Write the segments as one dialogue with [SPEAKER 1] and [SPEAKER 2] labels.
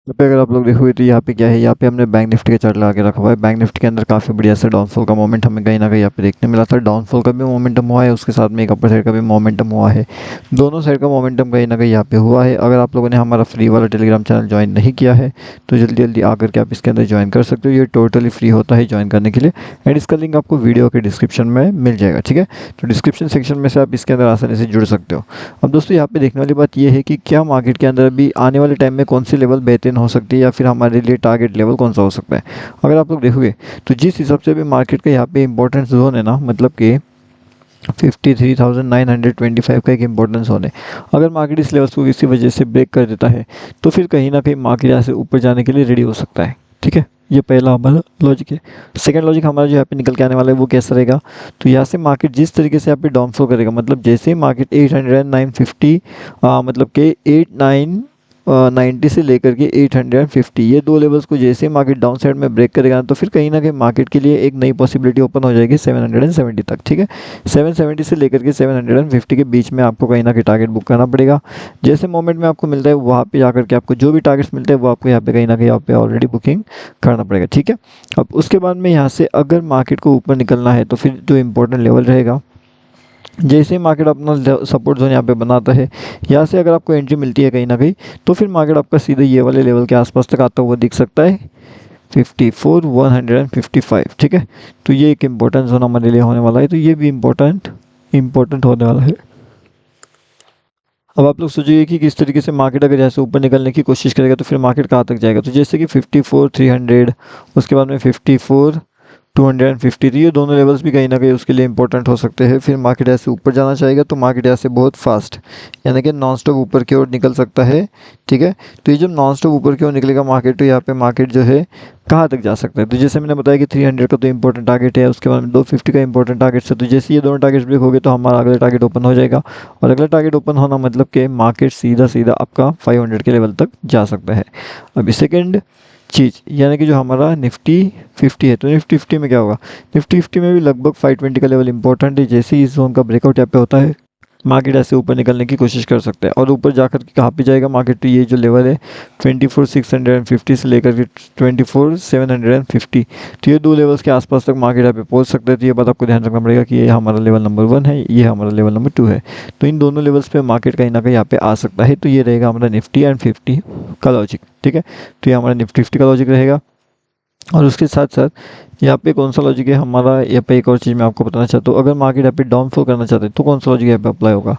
[SPEAKER 1] तो पे अगर आप लोग देखोगे तो यहाँ पे क्या है, यहाँ पे हमने बैंक निफ्टी का चार्ट लगा के रखा हुआ है। बैंक निफ्टी के अंदर काफ़ी बढ़िया से डाउनफॉल का मोमेंट हमें कहीं ना कहीं यहाँ पे देखने मिला था। डाउनफॉल का भी मोमेंटम हुआ है, उसके साथ में एक अपर साइड का भी मोमेंटम हुआ है। दोनों साइड का मोमेंटम कहीं ना कहीं यहाँ पे हुआ है। अगर आप लोगों ने हमारा फ्री वाला टेलीग्राम चैनल ज्वाइन नहीं किया है तो जल्दी जल्दी आकर के आप इसके अंदर ज्वाइन कर सकते हो। ये टोटली फ्री होता है ज्वाइन करने के लिए, एंड इसका लिंक आपको वीडियो के डिस्क्रिप्शन में मिल जाएगा। ठीक है, तो डिस्क्रिप्शन सेक्शन में से आप इसके अंदर आसानी से जुड़ सकते हो। अब दोस्तों यहाँ पे देखने वाली बात ये है कि क्या मार्केट के अंदर अभी आने वाले टाइम में कौन सी लेवल बेहतरीन हो सकती है, या फिर हमारे लिए टारगेट लेवल कौन सा हो सकता है। अगर आप लोग देखोगे तो जिस हिसाब से भी मार्केट का यहाँ पे इंपॉर्टेंस जोन है ना, मतलब कि 53,925 का एक इंपॉर्टेंस जोन है। अगर मार्केट इस लेवल को किसी वजह से ब्रेक कर देता है तो फिर कहीं ना कहीं मार्केट यहाँ से ऊपर जाने के लिए रेडी हो सकता है। ठीक है, ये पहला हमारा लॉजिक है। सेकंड लॉजिक हमारा जो यहाँ पे निकल के आने वाला है वो कैसा रहेगा, तो यहाँ से मार्केट जिस तरीके से यहाँ पे डाउनफॉल करेगा, मतलब जैसे ही मार्केट 809.50 मतलब कि 8990 से लेकर के 850 ये दो लेवल्स को जैसे ही मार्केट डाउन साइड में ब्रेक करेगा तो फिर कहीं ना कहीं मार्केट के लिए एक नई पॉसिबिलिटी ओपन हो जाएगी 770 तक। ठीक है, 770 से लेकर के 750 के बीच में आपको कहीं ना कहीं टारगेट बुक करना पड़ेगा। जैसे मोमेंट में आपको मिलता है वहाँ पे जाकर के आपको जो भी टारगेट्स मिलते हैं वो आपको यहाँ पे कहीं ना कहीं यहाँ पे ऑलरेडी बुकिंग करना पड़ेगा। ठीक है, अब उसके बाद में यहाँ से अगर मार्केट को ऊपर निकलना है तो फिर जो इंपॉर्टेंट लेवल रहेगा, जैसे ही मार्केट अपना सपोर्ट जोन यहाँ पे बनाता है, यहाँ से अगर आपको एंट्री मिलती है कहीं ना कहीं तो फिर मार्केट आपका सीधे ये वाले लेवल के आसपास तक आता हुआ दिख सकता है 54,155। ठीक है, तो ये एक इम्पोर्टेंट जोन हमारे लिए होने वाला है, तो ये भी इम्पोर्टेंट होने वाला है। अब आप लोग सोचिए कि किस तरीके से मार्केट अगर यहाँ से ऊपर निकलने की कोशिश करेगा तो फिर मार्केट कहाँ तक जाएगा। तो जैसे कि 54,300, उसके बाद में 54,250, तो ये दोनों लेवल्स भी कहीं ना कहीं उसके लिए इंपॉर्टेंट हो सकते हैं। फिर मार्केट ऐसे ऊपर जाना चाहेगा तो मार्केट ऐसे बहुत फास्ट यानी कि नॉन स्टॉप ऊपर की ओर निकल सकता है। ठीक है, तो ये जब नॉन स्टॉप ऊपर की ओर निकलेगा मार्केट तो यहाँ पे मार्केट जो है कहाँ तक जा सकता है, तो जैसे मैंने बताया कि 300 का तो इंपॉर्टेंट टारगेट है, उसके बाद में 250 का इंपॉर्टेंट टारगेट है। तो जैसे ये दोनों टारगेट्स ब्रेक हो गए तो हमारा अगला टारगेट ओपन हो जाएगा, और अगला टारगेट ओपन होना मतलब कि मार्केट सीधा सीधा आपका 500 के लेवल तक जा सकता है। अभी सेकेंड चीज़ यानी कि जो हमारा निफ्टी 50 है, तो निफ्टी 50 में क्या होगा, निफ्टी 50 में भी लगभग 520 का लेवल इंपॉर्टेंट है। जैसे ही इस जोन का ब्रेकआउट यहाँ पे होता है मार्केट ऐसे ऊपर निकलने की कोशिश कर सकता है, और ऊपर जाकर के कहाँ पे जाएगा मार्केट, तो ये जो लेवल है 24,650 से लेकर के 24,750, तो ये दो लेवल्स के आसपास तक मार्केट यहाँ पे पहुँच सकता है। तो ये बात आपको ध्यान रखना पड़ेगा कि ये हमारा लेवल नंबर 1 है, ये हमारा लेवल नंबर 2 है। तो इन दोनों लेवल्स पे मार्केट कहीं ना कहीं यहाँ पे आ सकता है। तो ये रहेगा हमारा निफ्टी एंड 50 का लॉजिक। ठीक है, तो ये हमारा निफ्टी 50 का लॉजिक रहेगा। और उसके साथ साथ यहाँ पे कौन सा लॉजिक है हमारा, यहाँ पे एक और चीज़ मैं आपको बताना चाहता हूँ। अगर मार्केट यहाँ पे डाउनफॉल करना चाहते हैं तो कौन सा लॉजिक यहाँ पे अप्लाई होगा,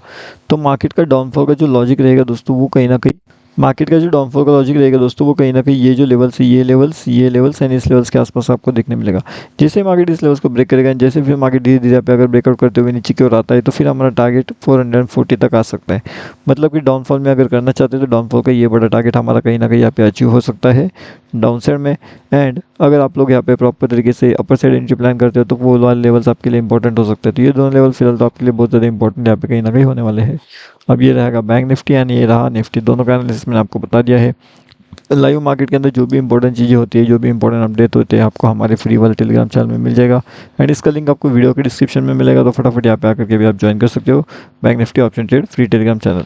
[SPEAKER 1] तो मार्केट का डाउनफॉल का जो लॉजिक रहेगा दोस्तों वो कहीं ना कहीं मार्केट का जो डाउनफॉल का लॉजिक रहेगा दोस्तों वो कहीं ना कहीं ये जो लेवल्स है ये लेवल्स एंड इस लेवल्स के आसपास आपको देखने मिलेगा। जैसे मार्केट इस लेवल्स को ब्रेक करेगा, जैसे फिर मार्केट धीरे धीरे यहाँ पे अगर ब्रेकआउट करते हुए नीचे की ओर आता है तो फिर हमारा टारगेट 440 तक आ सकता है। मतलब कि डाउनफॉल में अगर करना चाहते हैं तो डाउनफॉल का ये बड़ा टारगेट हमारा कहीं ना कहीं यहाँ पे अचीव हो सकता है डाउन साइड में। एंड अगर आप लोग यहाँ पे प्रॉपर तरीके से अपर साइड एंट्री प्लान करते हो तो वो वाले लेवल्स आपके लिए इंपॉर्टेंट हो सकते हैं। तो ये दोनों लेवल फिलहाल तो आपके लिए बहुत ज़्यादा इंपॉर्टेंट यहाँ पे कहीं ना कहीं होने वाले हैं। अब ये रहेगा बैंक निफ्टी एंड ये रहा निफ्टी, दोनों का एनालिसिस मैंने आपको बता दिया है। लाइव मार्केट के अंदर जो भी इंपॉर्टेंट चीज़ें होती है, जो भी इंपॉर्टेंट अपडेट होते हैं आपको हमारे फ्री वाले टेलीग्राम चैनल में मिल जाएगा, एंड इसका लिंक आपको वीडियो के डिस्क्रिप्शन में मिलेगा। तो फटाफट यहाँ पे आकर के भी आप ज्वाइन कर सकते हो bank Nifty option trade free Telegram channel.